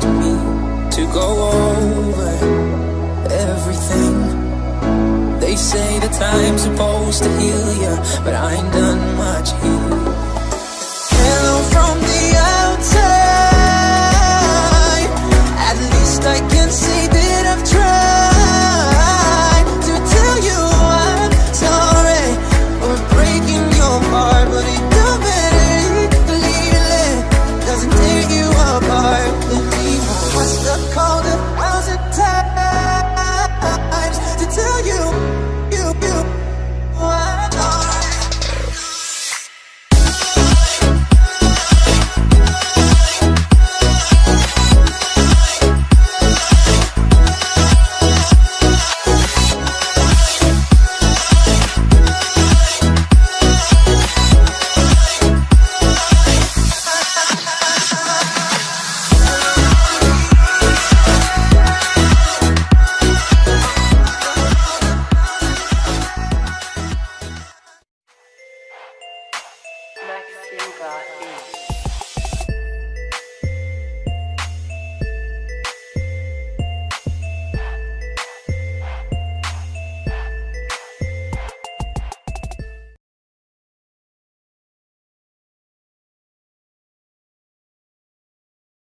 asking me to go over everything. They say the time's supposed to heal ya, but I ain't done much here. Hello from the outside, at least I can say that I've tried to tell you I'm sorry for breaking your heart, but it don't matter, believe it, doesn't tear you apart. Believe I must have called 1,000 times to tell you, I'm alright. Maxine got